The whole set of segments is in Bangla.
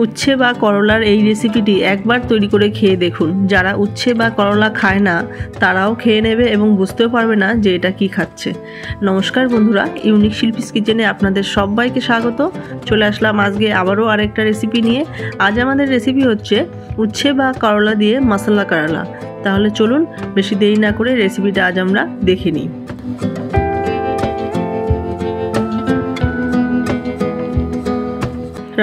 উচ্ছে বা করলার এই রেসিপিটি একবার তৈরি করে খেয়ে দেখুন। যারা উচ্ছে বা করলা খায় না তারাও খেয়ে নেবে এবং বুঝতেও পারবে না যে এটা কি খাচ্ছে। নমস্কার বন্ধুরা, ইউনিক শিল্পীস কিচেনে আপনাদের সবাইকে স্বাগত। চলে আসলাম আজকে আবারও আরেকটা রেসিপি নিয়ে। আজ আমাদের রেসিপি হচ্ছে উচ্ছে বা করলা দিয়ে মশলা করলা। তাহলে চলুন বেশি দেরি না করে রেসিপিটা আজ আমরা দেখে নিই।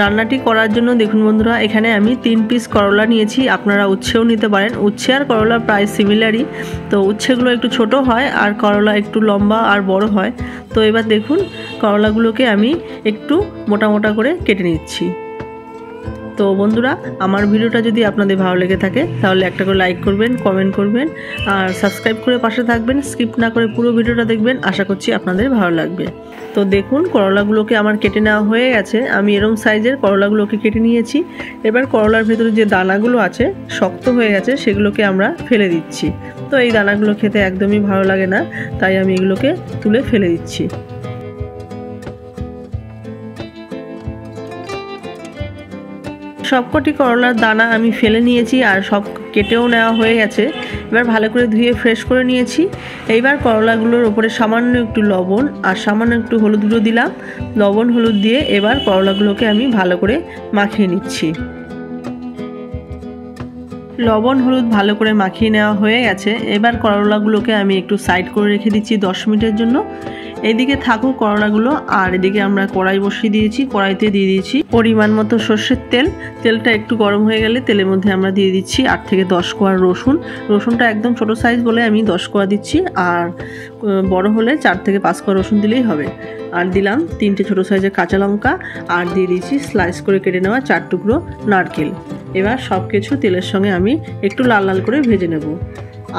রান্নাটি করার জন্য দেখুন বন্ধুরা, এখানে আমি 3 পিস করলা নিয়েছি। আপনারা উচ্ছেও নিতে পারেন। উচ্ছে আর করলা প্রায় সিমিলারই, তো উচ্ছেগুলো একটু ছোট হয় আর করলা একটু লম্বা আর বড় হয়। তো এবার দেখুন করলাগুলোকে আমি একটু মোটা মোটা করে কেটে নিচ্ছি। তো বন্ধুরা, আমার ভিডিওটা যদি আপনাদের ভালো লেগে থাকে তাহলে একটা করে লাইক করবেন, কমেন্ট করবেন আর সাবস্ক্রাইব করে পাশে থাকবেন। স্কিপ না করে পুরো ভিডিওটা দেখবেন, আশা করছি আপনাদের ভালো লাগবে। তো দেখুন করলাগুলোকে আমার কেটে নেওয়া হয়ে গেছে। আমি এরকম সাইজের করলাগুলোকে কেটে নিয়েছি। এবার করলার ভেতরে যে দানাগুলো আছে শক্ত হয়ে গেছে সেগুলোকে আমরা ফেলে দিচ্ছি। তো এই দানাগুলো খেতে একদমই ভালো লাগে না, তাই আমি এগুলোকে তুলে ফেলে দিচ্ছি। সবকটি করলার দানা আমি ফেলে নিয়েছি আর সব কেটেও নেওয়া হয়ে গেছে। এবার ভালো করে ধুয়ে ফ্রেশ করে নিয়েছি। এইবার করলাগুলোর উপরে সামান্য একটু লবণ আর সামান্য একটু হলুদ গুঁড়ো দিলাম। লবণ হলুদ দিয়ে এবার করলাগুলোকে আমি ভালো করে মাখিয়ে নিচ্ছি। লবণ হলুদ ভালো করে মাখিয়ে নেওয়া হয়ে গেছে। এবার করলাগুলোকে আমি একটু সাইড করে রেখে দিচ্ছি 10 মিনিটের জন্য। এদিকে থাকুক করলাগুলো, আর এদিকে আমরা কড়াই বসিয়ে দিয়েছি। কড়াইতে দিয়ে দিয়েছি পরিমাণ মতো সর্ষের তেল। তেলটা একটু গরম হয়ে গেলে তেলের মধ্যে আমরা দিয়ে দিচ্ছি 8 থেকে 10 কোয়া রসুন। রসুনটা একদম ছোট সাইজ বলে আমি 10 কোয়া দিচ্ছি, আর বড় হলে 4 থেকে 5 কোয়া রসুন দিলেই হবে। আর দিলাম 3টে ছোটো সাইজের কাঁচা লঙ্কা, আর দিয়ে দিচ্ছি স্লাইস করে কেটে নেওয়া 4 টুকরো নারকেল। এবার সব কিছু তেলের সঙ্গে আমি একটু লাল লাল করে ভেজে নেব।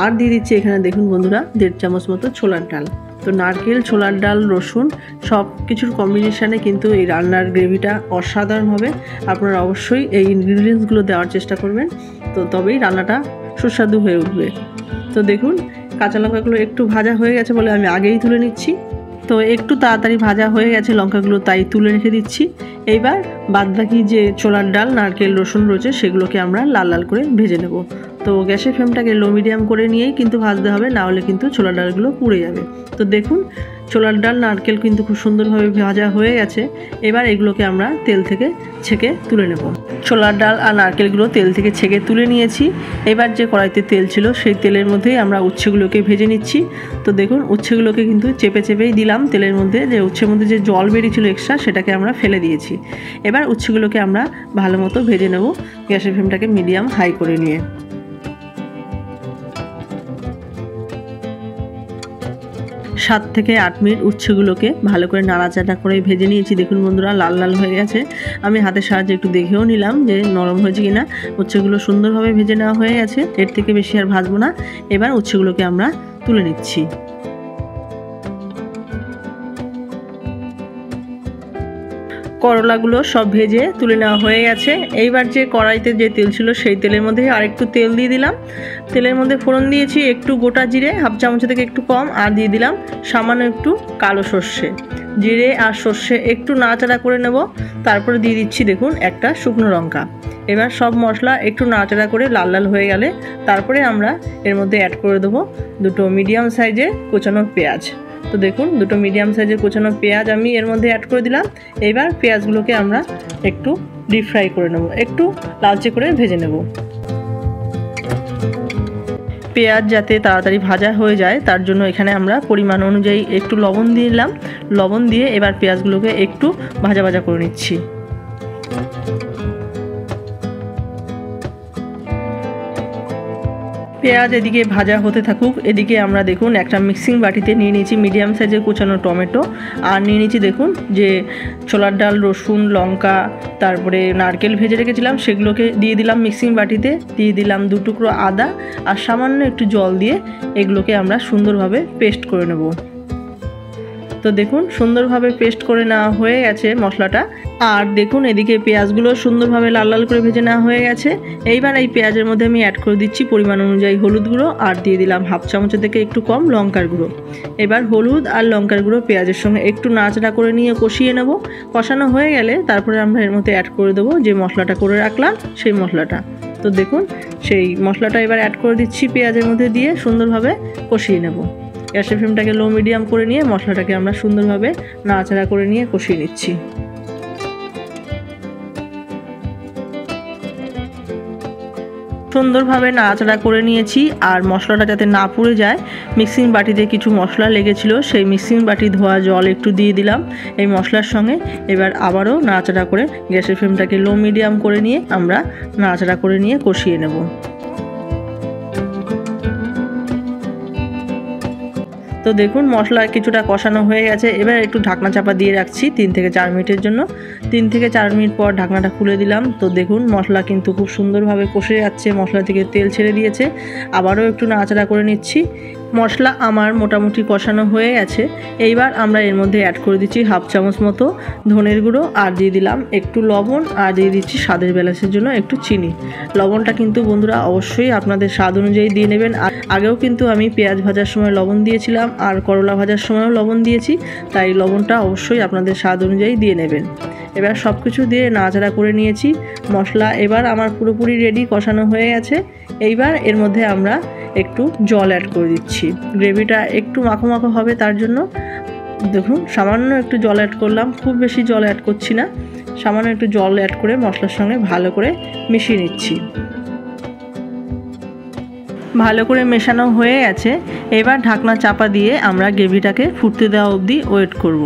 আর দিয়ে দিচ্ছি এখানে দেখুন বন্ধুরা 1.5 চামচ মতো ছোলার ডাল। তো নারকেল, ছোলার ডাল, রসুন সব কিছুর কম্বিনেশানে কিন্তু এই রান্নার গ্রেভিটা অসাধারণ হবে। আপনারা অবশ্যই এই ইনগ্রিডিয়েন্টসগুলো দেওয়ার চেষ্টা করবেন, তো তবেই রান্নাটা সুস্বাদু হয়ে উঠবে। তো দেখুন কাঁচা লঙ্কাগুলো একটু ভাজা হয়ে গেছে বলে আমি আগেই তুলে নিচ্ছি। তো একটু তাড়াতাড়ি ভাজা হয়ে গেছে লঙ্কাগুলো, তাই তুলে রেখে দিচ্ছি। এইবার বাদবাকি যে ছোলার ডাল, নারকেল, রসুন রয়েছে সেগুলোকে আমরা লাল লাল করে ভেজে নেব। তো গ্যাসের ফ্লেমটাকে লো মিডিয়াম করে নিয়েই কিন্তু ভাজতে হবে, না হলে কিন্তু ছোলার ডালগুলো পুড়ে যাবে। তো দেখুন ছোলার ডাল, নারকেল কিন্তু খুব সুন্দরভাবে ভাজা হয়ে গেছে। এবার এগুলোকে আমরা তেল থেকে ছেঁকে তুলে নেব। ছোলার ডাল আর নারকেলগুলো তেল থেকে ছেঁকে তুলে নিয়েছি। এবার যে কড়াইতে তেল ছিল সেই তেলের মধ্যেই আমরা উচ্ছেগুলোকে ভেজে নিচ্ছি। তো দেখুন উচ্ছেগুলোকে কিন্তু চেপে চেপেই দিলাম তেলের মধ্যে। যে উচ্ছের মধ্যে যে জল বেরিয়েছিল এক্সট্রা সেটাকে আমরা ফেলে দিয়েছি। এবার উচ্ছেগুলোকে আমরা ভালো মতো ভেজে নেব গ্যাসের ফ্লেমটাকে মিডিয়াম হাই করে নিয়ে। 7 থেকে 8 মিনিট উচ্ছেগুলোকে ভালো করে নাড়াচাড়া করে ভেজে নিয়েছি। দেখুন বন্ধুরা লাল লাল হয়ে গেছে। আমি হাতের সাহায্যে একটু দেখেও নিলাম যে নরম হয়েছে কিনা। উচ্ছেগুলো সুন্দরভাবে ভেজে নেওয়া হয়ে গেছে, এর থেকে বেশি আর ভাজবো না। এবার উচ্ছেগুলোকে আমরা তুলে নিচ্ছি। করলাগুলো সব ভেজে তুলে নেওয়া হয়ে গেছে। এইবার যে কড়াইতে যে তেল ছিল সেই তেলের মধ্যে আর একটু তেল দিয়ে দিলাম। তেলের মধ্যে ফোড়ন দিয়েছি একটু গোটা জিরে, হাফ চামচ থেকে একটু কম, আর দিয়ে দিলাম সামান্য একটু কালো সর্ষে। জিরে আর সর্ষে একটু নাড়াচাড়া করে নেব। তারপরে দিয়ে দিচ্ছি দেখুন একটা শুকনো লঙ্কা। এবার সব মশলা একটু নাড়াচাড়া করে লাল লাল হয়ে গেলে তারপরে আমরা এর মধ্যে অ্যাড করে দেবো 2টো মিডিয়াম সাইজের কোচানো পেঁয়াজ। তো দেখুন 2টো মিডিয়াম সাইজের কোচানো পেঁয়াজ আমি এর মধ্যে অ্যাড করে দিলাম। এবার পেঁয়াজগুলোকে আমরা একটু ডিপ ফ্রাই করে নেব, একটু লালচে করে ভেজে নেব। পেঁয়াজ যাতে তাড়াতাড়ি ভাজা হয়ে যায় তার জন্য এখানে আমরা পরিমাণ অনুযায়ী একটু লবণ দিয়ে দিলাম। লবণ দিয়ে এবার পেঁয়াজগুলোকে একটু ভাজা ভাজা করে নিচ্ছি। পেঁয়াজ এদিকে ভাজা হতে থাকুক। এদিকে আমরা দেখুন একটা মিক্সিং বাটিতে নিয়ে নিয়েছি মিডিয়াম সাইজের কুচানো টমেটো, আর নিয়ে নিয়েছি দেখুন যে ছোলার ডাল, রসুন, লঙ্কা, তারপরে নারকেল ভেজে রেখেছিলাম সেগুলোকে দিয়ে দিলাম মিক্সিং বাটিতে। দিয়ে দিলাম 2 টুকরো আদা আর সামান্য একটু জল দিয়ে এগুলোকে আমরা সুন্দরভাবে পেস্ট করে নেব। তো তো দেখুন সুন্দরভাবে পেস্ট করে নেওয়া হয়ে গেছে মশলাটা। আর দেখুন এদিকে পেঁয়াজগুলো সুন্দরভাবে লাল লাল করে ভেজে নেওয়া হয়ে গেছে। এইবার এই পেঁয়াজের মধ্যে আমি অ্যাড করে দিচ্ছি পরিমাণ অনুযায়ী হলুদ গুঁড়ো, আর দিয়ে দিলাম হাফ চামচের থেকে একটু কম লঙ্কার গুঁড়ো। এবার হলুদ আর লঙ্কার গুঁড়ো পেঁয়াজের সঙ্গে একটু নাড়াচাড়া করে নিয়ে কষিয়ে নেব। কষানো হয়ে গেলে তারপরে আমরা এর মধ্যে অ্যাড করে দেবো যে মশলাটা করে রাখলাম সেই মশলাটা। তো দেখুন সেই মশলাটা এবার অ্যাড করে দিচ্ছি পেঁয়াজের মধ্যে দিয়ে সুন্দরভাবে কষিয়ে নেব। গ্যাসের ফ্লেমটাকে লো মিডিয়াম করে নিয়ে মশলাটাকে আমরা সুন্দরভাবে নাড়াচাড়া করে নিয়ে কষিয়ে নিচ্ছি। সুন্দরভাবে নাড়াচাড়া করে নিয়েছি। আর মশলাটা যাতে না পুড়ে যায়, মিক্সিং বাটিতে কিছু মশলা লেগেছিল, সেই মিক্সিং বাটি ধোয়া জল একটু দিয়ে দিলাম এই মশলার সঙ্গে। এবার আবারও নাড়াচাড়া করে গ্যাসের ফ্লেমটাকে লো মিডিয়াম করে নিয়ে আমরা নাড়াচাড়া করে নিয়ে কষিয়ে নেব। তো দেখুন মশলা কিছুটা কষানো হয়ে গেছে। এবার একটু ঢাকনা চাপা দিয়ে রাখছি 3 থেকে 4 মিনিটের জন্য। 3 থেকে 4 মিনিট পর ঢাকনাটা খুলে দিলাম। তো দেখুন মশলা কিন্তু খুব সুন্দরভাবে কষে যাচ্ছে, মশলা থেকে তেল ছেড়ে দিয়েছে। আবারও একটু নাড়াচাড়া করে নিচ্ছি। মশলা আমার মোটামুটি কষানো হয়ে গেছে। এইবার আমরা এর মধ্যে অ্যাড করে দিচ্ছি হাফ চামচ মতো ধনের গুঁড়ো, আর দিয়ে দিলাম একটু লবণ, আর দিয়ে দিচ্ছি স্বাদের ব্যালেন্সের জন্য একটু চিনি। লবণটা কিন্তু বন্ধুরা অবশ্যই আপনাদের স্বাদ অনুযায়ী দিয়ে নেবেন। আর আগেও কিন্তু আমি পেঁয়াজ ভাজার সময় লবণ দিয়েছিলাম, আর করলা ভাজার সময়ও লবণ দিয়েছি, তাই লবণটা অবশ্যই আপনাদের স্বাদ অনুযায়ী দিয়ে নেবেন। এবার সব কিছু দিয়ে নাড়াচাড়া করে নিয়েছি। মশলা এবার আমার পুরোপুরি রেডি, কষানো হয়ে গেছে। এইবার এর মধ্যে আমরা একটু জল অ্যাড করে দিচ্ছি। গ্রেভিটা একটু মাখো মাখো হবে, তার জন্য দেখুন সামান্য একটু জল অ্যাড করলাম, খুব বেশি জল অ্যাড করছি না। সামান্য একটু জল অ্যাড করে মশলার সঙ্গে ভালো করে মিশিয়ে নিচ্ছি। ভালো করে মেশানো হয়ে গেছে। এবার ঢাকনা চাপা দিয়ে আমরা গ্রেভিটাকে ফুটতে দেওয়া অবধি ওয়েট করব।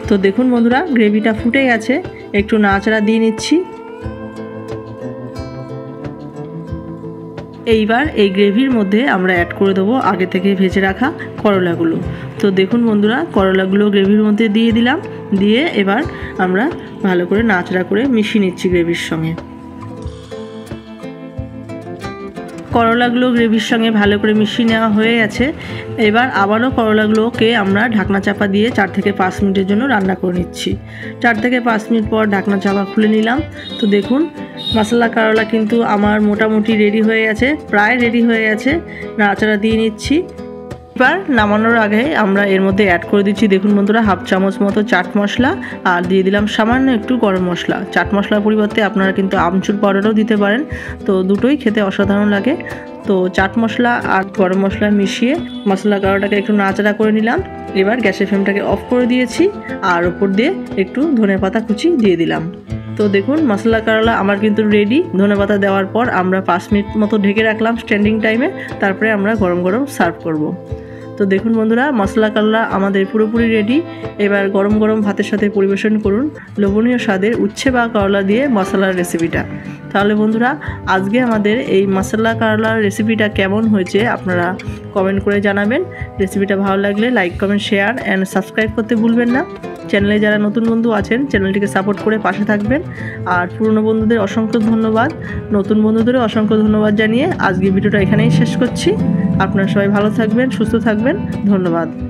তো দেখুন বন্ধুরা গ্রেভিটা ফুটে গেছে, একটু নাড়াচাড়া দিয়ে নিচ্ছি। এইবার এই গ্রেভির মধ্যে আমরা অ্যাড করে দেবো আগে থেকে ভেজে রাখা করলাগুলো। তো দেখুন বন্ধুরা করলাগুলো গ্রেভির মধ্যে দিয়ে দিলাম, দিয়ে এবার আমরা ভালো করে নাড়াচাড়া করে মিশিয়ে নিচ্ছি গ্রেভির সঙ্গে। করলাগুলো গ্রেভির সঙ্গে ভালো করে মিশিয়ে নেওয়া হয়ে গেছে। এবার আবারও করলাগুলোকে আমরা ঢাকনা চাপা দিয়ে 4 থেকে 5 মিনিটের জন্য রান্না করে নিচ্ছি। 4 থেকে 5 মিনিট পর ঢাকনা চাপা খুলে নিলাম। তো দেখুন মশলা করলা কিন্তু আমার মোটামুটি রেডি হয়ে গেছে, প্রায় রেডি হয়ে গেছে। নাড়াচাড়া দিয়ে নিচ্ছি। এবার নামানোর আগে আমরা এর মধ্যে অ্যাড করে দিচ্ছি দেখুন বন্ধুরা হাফ চামচ মতো চাট মশলা, আর দিয়ে দিলাম সামান্য একটু গরম মশলা। চাট মশলার পরিবর্তে আপনারা কিন্তু আমচুর পাউডারও দিতে পারেন, তো দুটোই খেতে অসাধারণ লাগে। তো চাট মশলা আর গরম মশলা মিশিয়ে মশলা কারোটাকে একটু নাড়াচাড়া করে নিলাম। এবার গ্যাসের ফ্লেমটাকে অফ করে দিয়েছি, আর ওপর দিয়ে একটু ধনেপাতা কুচি দিয়ে দিলাম। তো দেখুন মশলা করলা আমার কিন্তু রেডি। ধনেপাতা দেওয়ার পর আমরা 5 মিনিট মতো ঢেকে রাখলাম স্ট্যান্ডিং টাইমে, তারপরে আমরা গরম গরম সার্ভ করব। তো দেখুন বন্ধুরা মশলা করলা আমাদের পুরোপুরি রেডি। এবার গরম গরম ভাতের সাথে পরিবেশন করুন লোভনীয় স্বাদের উচ্ছে বা করলা দিয়ে মশলার রেসিপিটা। তাহলে বন্ধুরা আজকে আমাদের এই মশলা করলার রেসিপিটা কেমন হয়েছে আপনারা কমেন্ট করে জানাবেন। রেসিপিটা ভালো লাগলে like comment share and subscribe করতে ভুলবেন না। চ্যানেলে যারা নতুন বন্ধু আছেন চ্যানেলটিকে সাপোর্ট করে পাশে থাকবেন। আর পুরনো বন্ধুদের অসংখ্য ধন্যবাদ, নতুন বন্ধুদেরও অসংখ্য ধন্যবাদ জানিয়ে আজকে ভিডিওটা এখানেই শেষ করছি। আপনারা সবাই ভালো থাকবেন, সুস্থ থাকবেন। ধন্যবাদ।